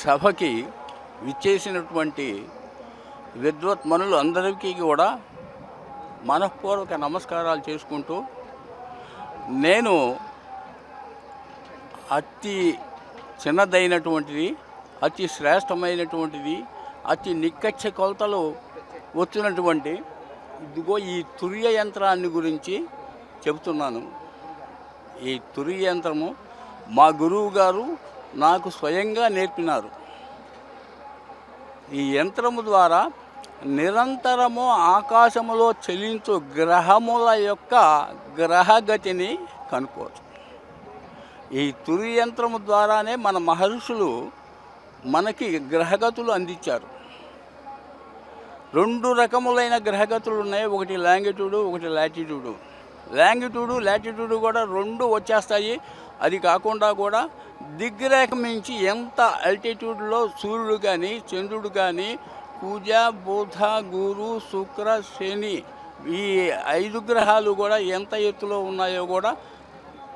సభకి విచ్చేసినటువంటి విద్వత్మనులు అందరికీ కూడా మనఃపూర్వక నమస్కారాలు చేసుకుంటూ, నేను అతి చిన్నదైనటువంటిది, అతి శ్రేష్టమైనటువంటిది, అతి నిక్కచ్చ కొలతలు వచ్చినటువంటి ఇదిగో ఈ తుర్య యంత్రాన్ని గురించి చెబుతున్నాను. ఈ తుర్య యంత్రము మా గురువు గారు నాకు స్వయంగా నేర్పినారు. ఈ యంత్రము ద్వారా నిరంతరము ఆకాశములో చలించు గ్రహముల యొక్క గ్రహగతిని కనుక్కోవచ్చు. ఈ తుర్య యంత్రము ద్వారానే మన మహర్షులు మనకి గ్రహగతులు అందించారు. 2 రకములైన గ్రహగతులు ఉన్నాయి. ఒకటి లాంగిట్యూడు, ఒకటి లాటిట్యూడు. లాటిట్యూడు కూడా 2 వచ్చేస్తాయి. అది కాకుండా కూడా దిగ్రేఖ మించి ఎంత ఆల్టిట్యూడ్లో సూర్యుడు కానీ, చంద్రుడు కానీ, కుజ, బుధ, గురు, శుక్ర, శని ఈ 5 గ్రహాలు కూడా ఎంత ఎత్తులో ఉన్నాయో కూడా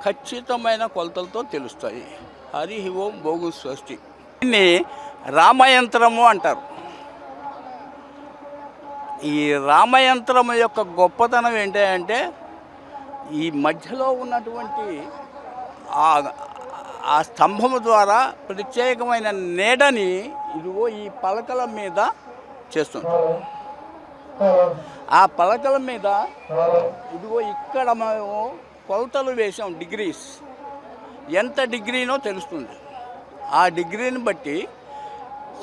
ఖచ్చితమైన కొలతలతో తెలుస్తాయి. హరి ఓం భోగు స్వస్తి. దీన్ని రామయంత్రము అంటారు. ఈ రామయంత్రము యొక్క గొప్పతనం ఏంటంటే ఈ మధ్యలో ఉన్నటువంటి ఆ స్తంభము ద్వారా ప్రత్యేకమైన నీడని ఇదిగో ఈ పలకల మీద చేస్తుంటాం. ఆ పలకల మీద ఇదిగో ఇక్కడ మేము కొలతలు వేసాం. డిగ్రీస్ ఎంత డిగ్రీనో తెలుస్తుంది. ఆ డిగ్రీని బట్టి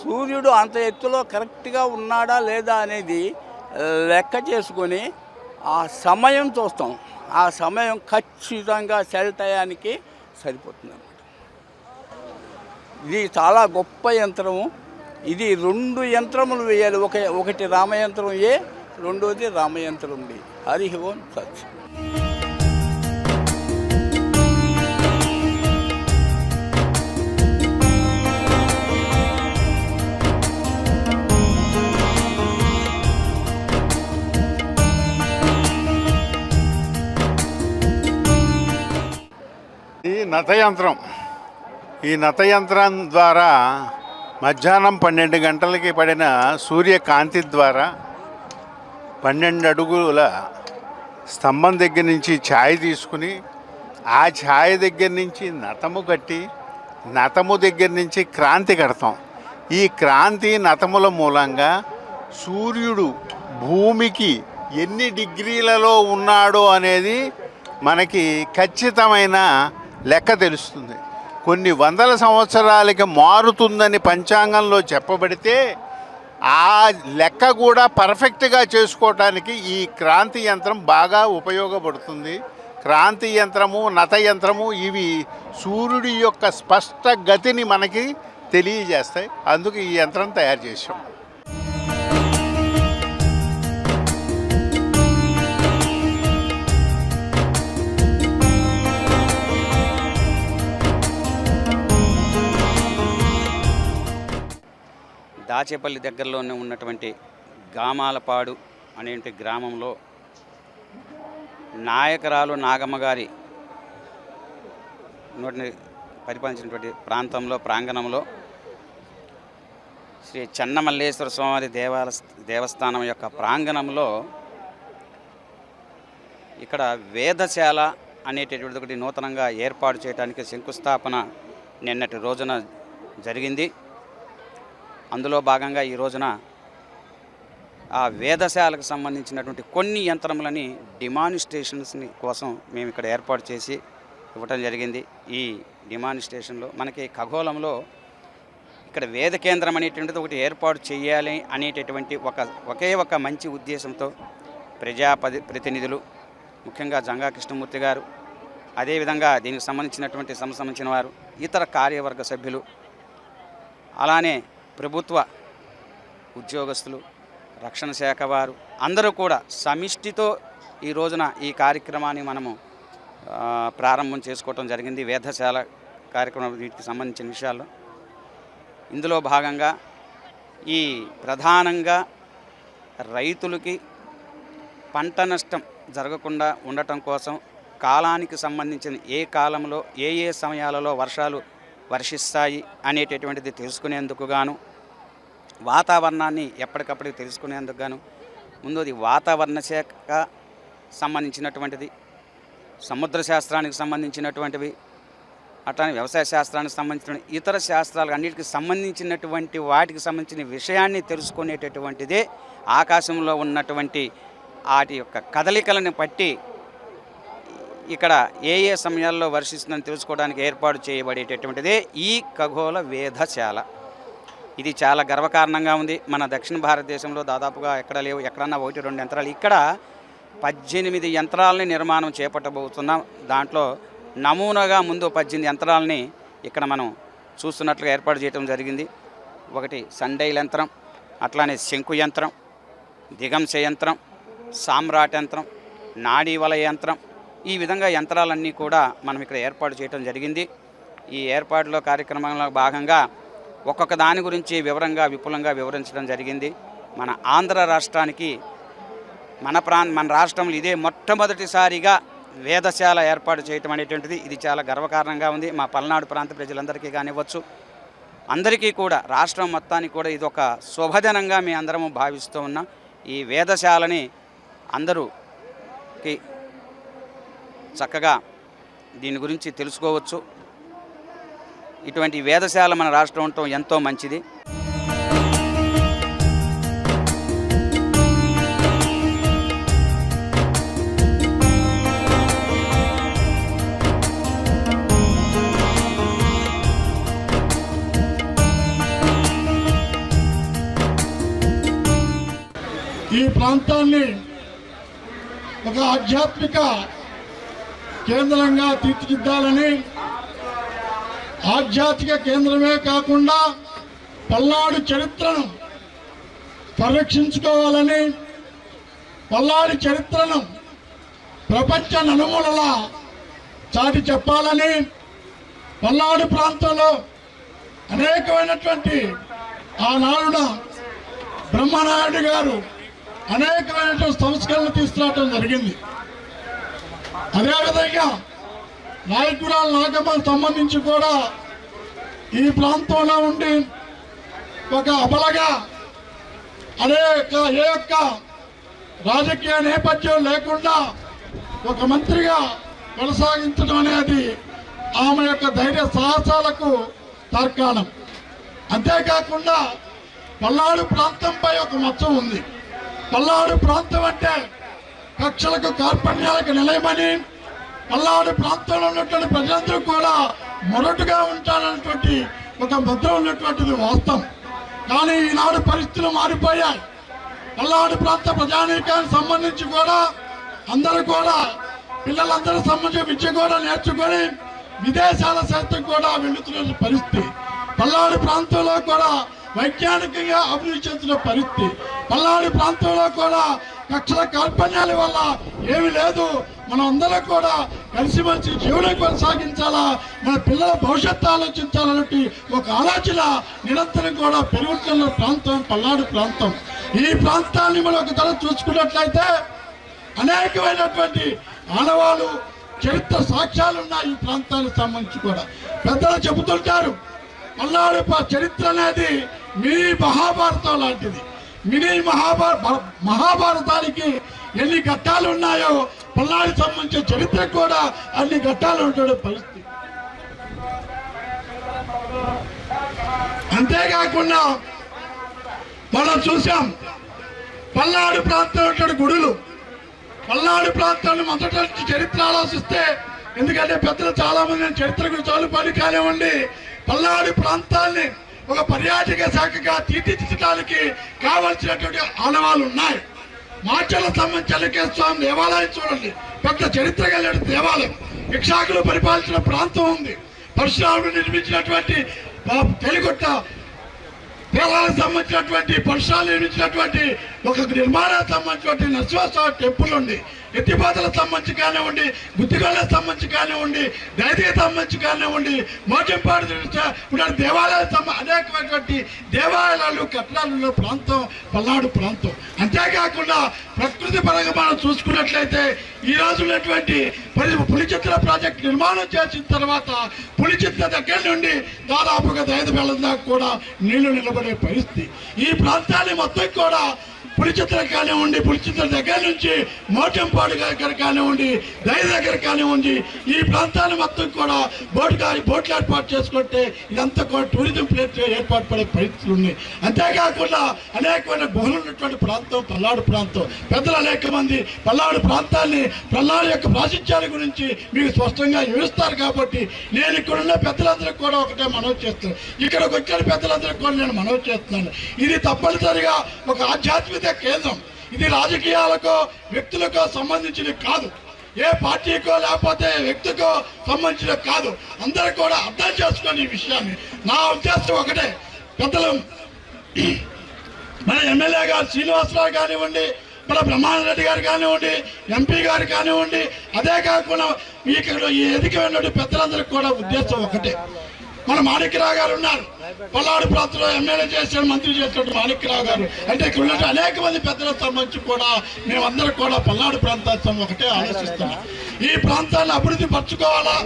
సూర్యుడు అంత ఎత్తులో కరెక్ట్గా ఉన్నాడా లేదా అనేది లెక్క చేసుకొని ఆ సమయం చూస్తాం. ఆ సమయం ఖచ్చితంగా సెల్ టయానికి సరిపోతుంది అన్నమాట. ఇది చాలా గొప్ప యంత్రము. ఇది 2 యంత్రములు వేయాలి. ఒకటి రామయంత్రం ఏ, రెండోది రామయంత్రం బి. హరి ఓం సత్. ఈ నతయంత్రం, ఈ నతయంత్రం ద్వారా మధ్యాహ్నం 12 గంటలకి పడిన సూర్యకాంతి ద్వారా 12 అడుగుల స్తంభం దగ్గర నుంచి ఛాయ్ తీసుకుని, ఆ ఛాయ్ దగ్గర నుంచి నతము కట్టి, నతము దగ్గర నుంచి క్రాంతి కడతాం. ఈ క్రాంతి నతముల మూలంగా సూర్యుడు భూమికి ఎన్ని డిగ్రీలలో ఉన్నాడో అనేది మనకి ఖచ్చితమైన లెక్క తెలుస్తుంది. కొన్ని వందల సంవత్సరాలకి మారుతుందని పంచాంగంలో చెప్పబడితే ఆ లెక్క కూడా పర్ఫెక్ట్గా చేసుకోవటానికి ఈ క్రాంతి యంత్రం బాగా ఉపయోగపడుతుంది. క్రాంతి యంత్రము, నత యంత్రము ఇవి సూర్యుడి యొక్క స్పష్ట గతిని మనకి తెలియజేస్తాయి. అందుకు ఈ యంత్రం తయారు చేసాం. దాచేపల్లి దగ్గరలోనే ఉన్నటువంటి గామాలపాడు అనేటువంటి గ్రామంలో నాయకరాలు నాగమ్మ గారి నోటిని పరిపాలించినటువంటి ప్రాంగణంలో శ్రీ చెన్నమల్లేశ్వర స్వామి దేవస్థానం యొక్క ప్రాంగణంలో ఇక్కడ వేదశాల అనేటటువంటి ఒకటి నూతనంగా ఏర్పాటు చేయడానికి శంకుస్థాపన నిన్నటి రోజున జరిగింది. అందులో భాగంగా ఈ రోజున ఆ వేదశాలకు సంబంధించినటువంటి కొన్ని యంత్రములని డిమాన్స్ట్రేషన్స్ని కోసం మేము ఇక్కడ ఏర్పాటు చేసి ఇవ్వటం జరిగింది. ఈ డిమాన్స్ట్రేషన్లో మనకి ఖగోళంలో ఇక్కడ వేద కేంద్రం అనేటువంటిది ఒకటి ఏర్పాటు చేయాలి అనేటటువంటి ఒకే ఒక మంచి ఉద్దేశంతో ప్రతినిధులు, ముఖ్యంగా జంగా కృష్ణమూర్తి గారు, అదేవిధంగా దీనికి సంబంధించిన వారు, ఇతర కార్యవర్గ సభ్యులు, అలానే ప్రభుత్వ ఉద్యోగస్తులు, రక్షణ శాఖ వారు అందరూ కూడా సమిష్టితో ఈ రోజున ఈ కార్యక్రమాన్ని మనము ప్రారంభం చేసుకోవటం జరిగింది. వేదశాల కార్యక్రమం వీటికి సంబంధించిన విషయాల్లో ఇందులో భాగంగా ఈ ప్రధానంగా రైతులకి పంట నష్టం జరగకుండా ఉండటం కోసం కాలానికి సంబంధించిన ఏ కాలంలో ఏ సమయాలలో వర్షాలు వర్షిస్తాయి అనేటటువంటిది తెలుసుకునేందుకు గాను, వాతావరణాన్ని ఎప్పటికప్పటికి తెలుసుకునేందుకు గాను ముందుది వాతావరణ శాఖ సంబంధించినటువంటిది, సముద్ర శాస్త్రానికి సంబంధించినటువంటివి, అట్లానే వ్యవసాయ శాస్త్రానికి సంబంధించిన ఇతర శాస్త్రాలకు అన్నిటికి సంబంధించినటువంటి వాటికి సంబంధించిన విషయాన్ని తెలుసుకునేటటువంటిదే ఆకాశంలో ఉన్నటువంటి వాటి యొక్క కదలికలను బట్టి ఇక్కడ ఏ ఏ సమయాల్లో వర్షిస్తుందని తెలుసుకోవడానికి ఏర్పాటు చేయబడేటటువంటిదే ఈ ఖగోళ వేధశాల. ఇది చాలా గర్వకారణంగా ఉంది. మన దక్షిణ భారతదేశంలో దాదాపుగా ఎక్కడ లేవు, ఎక్కడన్నా 1-2 యంత్రాలు. ఇక్కడ 18 యంత్రాలని నిర్మాణం చేపట్టబోతున్నాం. దాంట్లో నమూనాగా ముందు 18 యంత్రాలని ఇక్కడ మనం చూస్తున్నట్లుగా ఏర్పాటు చేయడం జరిగింది. ఒకటి సండైల్ యంత్రం, అట్లానే శంకు యంత్రం, దిగంశ యంత్రం, సామ్రాట్ యంత్రం, నాడీవలయ యంత్రం, ఈ విధంగా యంత్రాలన్నీ కూడా మనం ఇక్కడ ఏర్పాటు చేయడం జరిగింది. ఈ ఏర్పాటులో కార్యక్రమంలో భాగంగా ఒక్కొక్క దాని గురించి విపులంగా వివరించడం జరిగింది. మన ఆంధ్ర రాష్ట్రానికి మన రాష్ట్రంలో ఇదే మొట్టమొదటిసారిగా వేధశాల ఏర్పాటు చేయటం అనేటువంటిది ఇది చాలా గర్వకారణంగా ఉంది. మా పల్నాడు ప్రాంత ప్రజలందరికీ కానివ్వచ్చు, అందరికీ కూడా, రాష్ట్రం మొత్తానికి కూడా ఇది ఒక శుభదినంగా మీ అందరము భావిస్తూ ఉన్నాం. ఈ వేధశాలని అందరూకి చక్కగా దీని గురించి తెలుసుకోవచ్చు. ఇటువంటి వేధశాల మన రాష్ట్రం ఉండటం ఎంతో మంచిది. ఈ ప్రాంతాన్ని ఒక ఆధ్యాత్మిక కేంద్రంగా తీర్చిదిద్దాలని, ఆధ్యాత్మిక కేంద్రమే కాకుండా పల్నాడు చరిత్రను పరిరక్షించుకోవాలని, పల్నాడు చరిత్రను ప్రపంచ నలుమూలలా చాటి చెప్పాలని, పల్నాడు ప్రాంతంలో అనేకమైనటువంటి ఆనాడున బ్రహ్మనాయుడు గారు అనేకమైనటువంటి సంస్కరణలు తీసుకురావడం జరిగింది. అదేవిధంగా నాయకురాలు నాగమ్మకు సంబంధించి కూడా ఈ ప్రాంతంలో ఉండి ఒక అబలగా ఏ యొక్క రాజకీయ నేపథ్యం లేకుండా ఒక మంత్రిగా కొనసాగించడం అనేది ఆమె యొక్క ధైర్య సాహసాలకు తార్కాణం. అంతేకాకుండా పల్నాడు ప్రాంతంపై ఒక మచ్చ ఉంది. పల్నాడు ప్రాంతం అంటే కక్షలకు కార్పణ్యాలకు నిలయమని, పల్నాడు ప్రాంతంలో ఉన్నటువంటి ప్రజలందరూ కూడా మొరటుగా ఉంటారన్నటువంటి ఒక ముద్ర ఉన్నటువంటిది వాస్తవం. కానీ ఈనాడు పరిస్థితులు మారిపోయాయి. పల్నాడు ప్రాంత ప్రజానీకానికి సంబంధించి కూడా అందరూ కూడా పిల్లలందరూ సంబంధించి విద్య కూడా నేర్చుకొని విదేశాల సైతం కూడా వెళుతున్న పరిస్థితి. పల్నాడు ప్రాంతంలో కూడా వైజ్ఞానికంగా అభివృద్ధి చెందుతున్న పరిస్థితి. పల్నాడు ప్రాంతంలో కూడా కక్షల కార్పణ్యాల వల్ల ఏమీ లేదు. మనం అందరం కూడా కలిసిమెలిసి జీవనం కొనసాగించాలా, మన పిల్లల భవిష్యత్తు ఆలోచించాలన్నట్టు ఒక ఆలోచన నిరంతరం కూడా పెరుగుతున్న ప్రాంతం పల్నాడు ప్రాంతం. ఈ ప్రాంతాన్ని మనం ఒకసారి చూసుకున్నట్లయితే అనేకమైనటువంటి ఆనవాళ్ళు, చరిత్ర సాక్ష్యాలు ఉన్నాయి. ఈ ప్రాంతానికి సంబంధించి కూడా పెద్దలు చెబుతుంటారు, పల్నాడు చరిత్ర అనేది మినీ మహాభారతం లాంటిది. మినీ మహాభారతానికి ఎన్ని ఘట్టాలు ఉన్నాయో పల్నాడుకి సంబంధించిన చరిత్ర కూడా అన్ని ఘట్టాలు ఉంటాడు పరిస్థితి. అంతేకాకుండా మనం చూసాం పల్నాడు ప్రాంతంలో గుడులు. పల్నాడు ప్రాంతాన్ని మొదటి చరిత్ర ఆలోచిస్తే, ఎందుకంటే పెద్దలు చాలా మంది చరిత్ర గురించి చాలు పని కానివ్వండి, పల్నాడు ప్రాంతాన్ని ఒక పర్యాటక శాఖగా తీర్చిదిద్దడానికి కావలసినటువంటి ఆనవాళ్ళు ఉన్నాయి. మాచర్ల సంబంధించి చెన్నకేశ్వర స్వామి దేవాలయం చూడండి, పెద్ద చరిత్ర కలిగిన దేవాలయం. ఇక్షాకులు పరిపాలించిన ప్రాంతం ఉంది. పరశురాముడు నిర్మించినటువంటి తెలిగొట్ట దేవాలయానికి సంబంధించినటువంటి పరశురాలు నిర్మించినటువంటి ఒక నిర్మాణానికి సంబంధించినటువంటి నరసింహస్వామి టెంపుల్ ఉంది. ఎత్తిపాతలకు సంబంధించి కానివ్వండి, గుత్తిగోళ్ళకు సంబంధించి కానివ్వండి, దైదికి సంబంధించి కానివ్వండి, మోచంపాడు దేవాలయాలకు అనేకమైనటువంటి దేవాలయాలు కట్టడాలు ప్రాంతం పల్నాడు ప్రాంతం. అంతేకాకుండా ప్రకృతి పరంగా మనం చూసుకున్నట్లయితే ఈ రోజు ఉన్నటువంటి పులిచిత్ర ప్రాజెక్ట్ నిర్మాణం చేసిన తర్వాత పులిచిత్ర దగ్గర నుండి దాదాపుగా 5 వేల దాకా కూడా నీళ్లు నిలబడే పరిస్థితి. ఈ ప్రాంతాన్ని మొత్తం కూడా పులిచిత్ర కానివ్వండి, పులిచిత్ర దగ్గర నుంచి మోటంపాడు దగ్గర కానివ్వండి, దయ దగ్గర కానివ్వండి, ఈ ప్రాంతాన్ని మొత్తం కూడా బోట్లు ఏర్పాటు చేసుకుంటే ఇదంతా కూడా టూరిజం ప్లేస్ ఏర్పాటు పడే పరిస్థితులు ఉన్నాయి. అంతేకాకుండా అనేకమైన గుహలు ఉన్నటువంటి ప్రాంతం పల్నాడు ప్రాంతం. పెద్దలు అనేక మంది పల్నాడు ప్రాంతాన్ని, పల్నాడు యొక్క ప్రాశస్త్యాల గురించి మీకు స్పష్టంగా వివరిస్తారు. కాబట్టి నేను ఇక్కడ ఉన్న పెద్దలందరికీ కూడా ఒకటే మనవి చేస్తున్నాను, ఇక్కడికి వచ్చిన పెద్దలందరికీ కూడా నేను మనవి చేస్తున్నాను. ఇది తప్పనిసరిగా ఒక ఆధ్యాత్మిక కేంద్రం. ఇది రాజకీయాలకో వ్యక్తులకో సంబంధించినది కాదు, ఏ పార్టీకో లేకపోతే వ్యక్తికో సంబంధించిన కాదు. అందరూ కూడా అర్థం చేసుకొని ఈ విషయాన్ని. నా ఉద్దేశం ఒకటే, పెద్దలు మన ఎమ్మెల్యే గారు శ్రీనివాసరావు కానివ్వండి, మన బ్రహ్మానందరెడ్డి గారు కానివ్వండి, ఎంపీ గారు కానివ్వండి, అదే కాకుండా ఇక్కడ ఈ ఎదిగినటువంటి పెద్దలందరికీ కూడా ఉద్దేశం ఒకటే. మన మాణిక్యరావు గారు ఉన్నారు, పల్నాడు ప్రాంతంలో ఎమ్మెల్యే చేశారు, మంత్రి చేసినట్టు మాణిక్యరావు గారు. అంటే ఇక్కడ ఉన్నట్టు అనేక మంది పెద్దలకు సంబంధించి కూడా మేమందరం కూడా పల్నాడు ప్రాంతాన్ని ఒకటే ఆలోచిస్తున్నాం. ఈ ప్రాంతాన్ని అభివృద్ధి పరచుకోవాలా,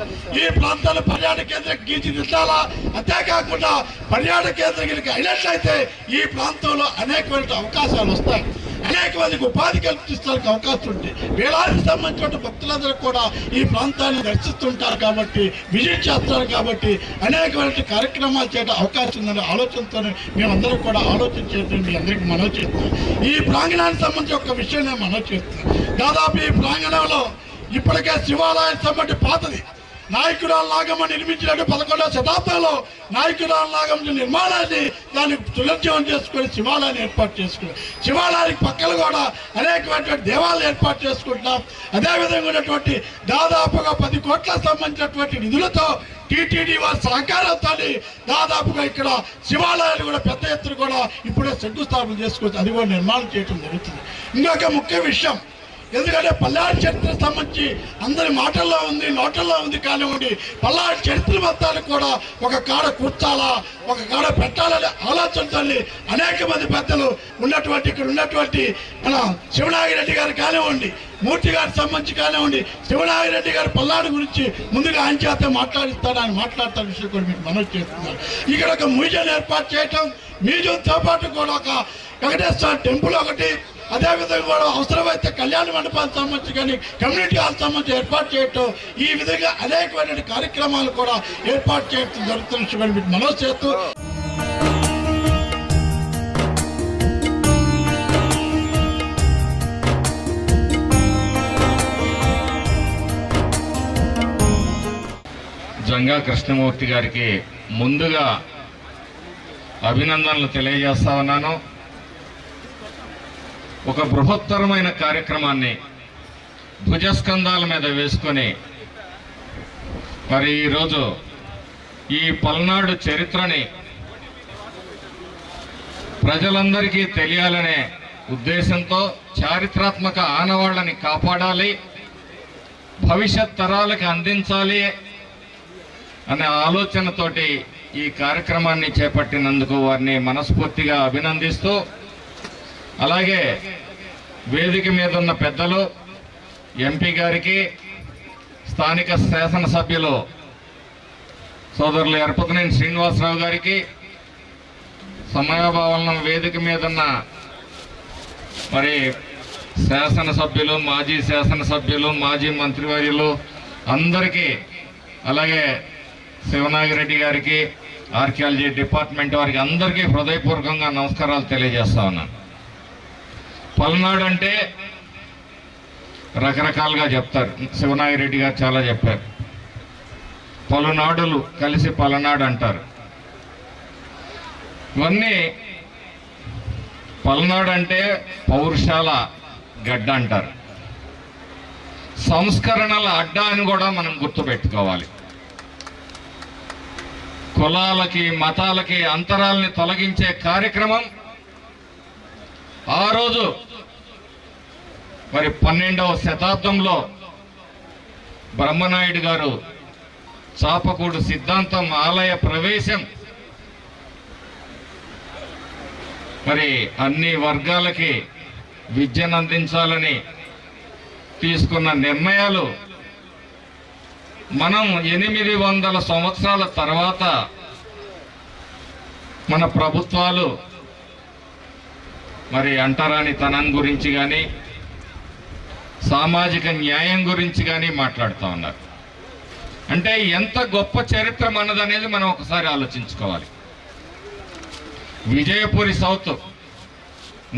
ఈ ప్రాంతాన్ని పర్యాటక కేంద్రం తీర్చిదిద్దాలా. అంతేకాకుండా పర్యాటక కేంద్రం అయినట్లయితే ఈ ప్రాంతంలో అనేకమైన అవకాశాలు వస్తాయి, అనేక మందికి ఉపాధి కల్పించడానికి అవకాశం ఉంటుంది. వేలాదికి సంబంధించిన భక్తులందరూ కూడా ఈ ప్రాంతాన్ని దర్శిస్తుంటారు కాబట్టి, విజిట్ చేస్తారు కాబట్టి అనేకమైన కార్యక్రమాలు చేయడం అవకాశం ఉందనే ఆలోచనతో మేమందరం కూడా ఆలోచన చేయడం మీ అందరికీ మనవి చేస్తున్నాం. ఈ ప్రాంగణానికి సంబంధించి ఒక విషయం నేను మనవి చేస్తున్నాను. దాదాపు ఈ ప్రాంగణంలో ఇప్పటికే శివాలయానికి సంబంధించి పాతది నాయకురాల నాగమ్మ నిర్మించినట్టు 11వ శతాబ్దంలో నాయకురాల నాగమ్మ నిర్మాణాన్ని దాన్ని పునరుజ్జీవం చేసుకుని శివాలయాన్ని ఏర్పాటు చేసుకున్నాం. శివాలయానికి పక్కన కూడా అనేకమైనటువంటి దేవాలయాలు ఏర్పాటు చేసుకుంటున్నాం. అదేవిధంగా ఉన్నటువంటి దాదాపుగా 10 కోట్లకు సంబంధించినటువంటి నిధులతో టీటీడీ వారి సహకారంతో దాదాపుగా ఇక్కడ శివాలయాలు కూడా పెద్ద ఎత్తున కూడా ఇప్పుడే శంకుస్థాపన చేసుకోవచ్చు, అది కూడా నిర్మాణం చేయడం జరుగుతుంది. ఇంకొక ముఖ్య విషయం, ఎందుకంటే పల్నాడు చరిత్ర సంబంధించి అందరి మాటల్లో ఉంది, నోటల్లో ఉంది కానివ్వండి, పల్నాడు చరిత్ర మొత్తాన్ని కూడా ఒక కాడ కూర్చాలా, ఒక కాడ పెట్టాలనే ఆలోచనతో అనేక మంది పెద్దలు ఉన్నటువంటి ఇక్కడ ఉన్నటువంటి మన శివనాగిరెడ్డి గారు కానివ్వండి, మూర్తి గారికి సంబంధించి కానివ్వండి, శివనాగిరెడ్డి గారు పల్నాడు గురించి ముందుగా ఆయన చేత మాట్లాడిస్తాడు, ఆయన మాట్లాడతాడు విషయం కూడా మీకు మనవి చేస్తున్నారు. ఇక్కడ ఒక మ్యూజియం ఏర్పాటు చేయటం, మ్యూజియంతో పాటు కూడా ఒక వెంకటేశ్వర టెంపుల్ ఒకటి, అదేవిధంగా కూడా అవసరమైతే కళ్యాణ మండపానికి సంబంధించి కానీ కమ్యూనిటీ హాల్ సంబంధించి ఏర్పాటు చేయటం, ఈ విధంగా అనేకమైన కార్యక్రమాలు కూడా ఏర్పాటు చేయడం జరుగుతున్న విషయం మీకు మనవి చేస్తూ జంగా కృష్ణమూర్తి గారికి ముందుగా అభినందనలు తెలియజేస్తా ఉన్నాను. ఒక బృహత్తరమైన కార్యక్రమాన్ని భుజస్కంధాల మీద వేసుకొని మరి ఈరోజు ఈ పల్నాడు చరిత్రని ప్రజలందరికీ తెలియాలనే ఉద్దేశంతో చారిత్రాత్మక ఆనవాళ్ళని కాపాడాలి, భవిష్యత్ తరాలకు అందించాలి అనే ఆలోచనతోటి ఈ కార్యక్రమాన్ని చేపట్టినందుకు వారిని మనస్ఫూర్తిగా అభినందిస్తూ, అలాగే వేదిక మీద ఉన్న పెద్దలు ఎంపీ గారికి, స్థానిక శాసనసభ్యులు సోదరులు ఎరపతినేని శ్రీనివాసరావు గారికి, సమయాభావనం వేదిక మీద ఉన్న మరి శాసనసభ్యులు, మాజీ శాసనసభ్యులు, మాజీ మంత్రివర్యులు అందరికీ, అలాగే శివనాగిరెడ్డి గారికి, ఆర్కియాలజీ డిపార్ట్మెంట్ వారికి అందరికీ హృదయపూర్వకంగా నమస్కారాలు తెలియజేస్తా ఉన్నాను. పల్నాడు అంటే రకరకాలుగా చెప్తారు, శివనాగిరెడ్డి గారు చాలా చెప్పారు. పలునాడులు కలిసి పలనాడు అంటారు. ఇవన్నీ పల్నాడు అంటే పౌరుషాల గడ్డ అంటారు, సంస్కరణల అడ్డా అని కూడా మనం గుర్తుపెట్టుకోవాలి. కులాలకి మతాలకి అంతరాలని తొలగించే కార్యక్రమం ఆ రోజు మరి 12వ శతాబ్దంలో బ్రహ్మనాయుడు గారు చాపకూడు సిద్ధాంతం ఆలయ ప్రవేశం మరి అన్ని వర్గాలకి విద్యను అందించాలని తీసుకున్న నిర్ణయాలు మనం 800 సంవత్సరాల తర్వాత మన ప్రభుత్వాలు మరి అంటరానితనం గురించి కానీ సామాజిక న్యాయం గురించి కానీ మాట్లాడుతూ ఉన్నారు. అంటే ఎంత గొప్ప చరిత్ర మనదనేది మనం ఒకసారి ఆలోచించుకోవాలి. విజయపురి సౌత్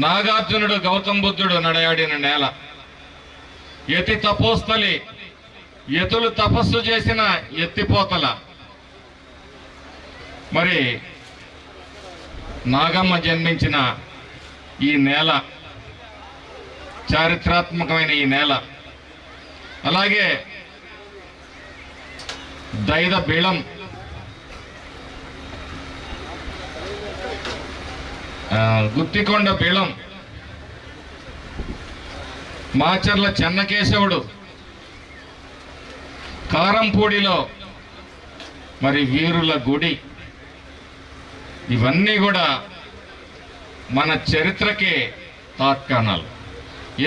నాగార్జునుడు గౌతమ బుద్ధుడు నడయాడిన నేల, యతి తపోస్థలి యతులు తపస్సు చేసిన ఎత్తిపోతల, మరి నాగమ్మ జన్మించిన ఈ నేల, చారిత్రాత్మకమైన ఈ నేల, అలాగే దైద బీళం, గుత్తికొండ బీళం, మాచర్ల చెన్నకేశవుడు, కారంపూడిలో మరి వీరుల గుడి, ఇవన్నీ కూడా మన చరిత్రకి తాత్కాణాలు.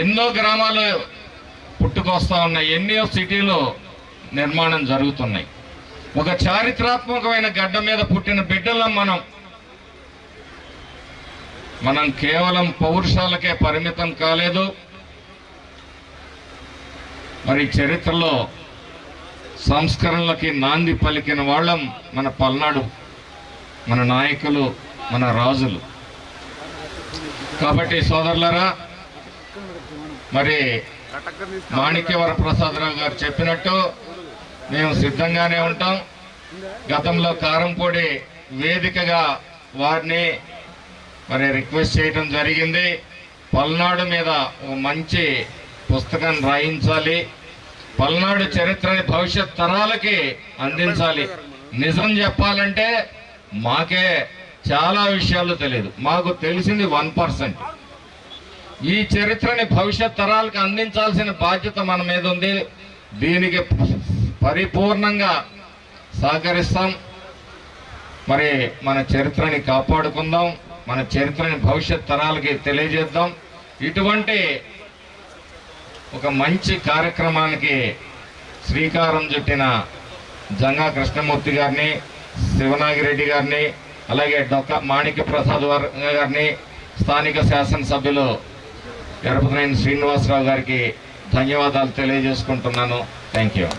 ఎన్నో గ్రామాలు పుట్టుకొస్తా ఉన్నాయి, ఎన్నో సిటీలో నిర్మాణం జరుగుతున్నాయి. ఒక చారిత్రాత్మకమైన గడ్డ మీద పుట్టిన బిడ్డలం మనం కేవలం పౌరుషాలకే పరిమితం కాలేదు. మరి చరిత్రలో సంస్కరణలకి నాంది పలికిన వాళ్ళం మన పల్నాడు, మన నాయకులు, మన రాజులు. కాబట్టి సోదరులారా, మరి మాణిక్యవర ప్రసాదరావు గారు చెప్పినట్టు మేము సిద్ధంగానే ఉంటాం. గతంలో కారంపూడి వేదికగా వారిని మరి రిక్వెస్ట్ చేయడం జరిగింది. పల్నాడు మీద ఒక మంచి పుస్తకం రాయించాలి, పల్నాడు చరిత్రని భవిష్యత్ తరాలకి అందించాలి. నిజం చెప్పాలంటే మాకే చాలా విషయాలు తెలియదు, మాకు తెలిసింది 1%. ఈ చరిత్రని భవిష్యత్ తరాలకు అందించాల్సిన బాధ్యత మన మీద ఉంది. దీనికి పరిపూర్ణంగా సహకరిస్తాం. మరి మన చరిత్రని కాపాడుకుందాం, మన చరిత్రని భవిష్యత్ తరాలకి తెలియజేద్దాం. ఇటువంటి ఒక మంచి కార్యక్రమానికి శ్రీకారం చుట్టిన జంగా కృష్ణమూర్తి గారిని, శివనాగిరెడ్డి గారిని, అలాగే డొక్క మాణిక్య ప్రసాద్ గారిని, స్థానిక శాసనసభ్యులు ఎరపతినేని శ్రీనివాసరావు గారికి ధన్యవాదాలు తెలియజేసుకుంటున్నాను. Thank you.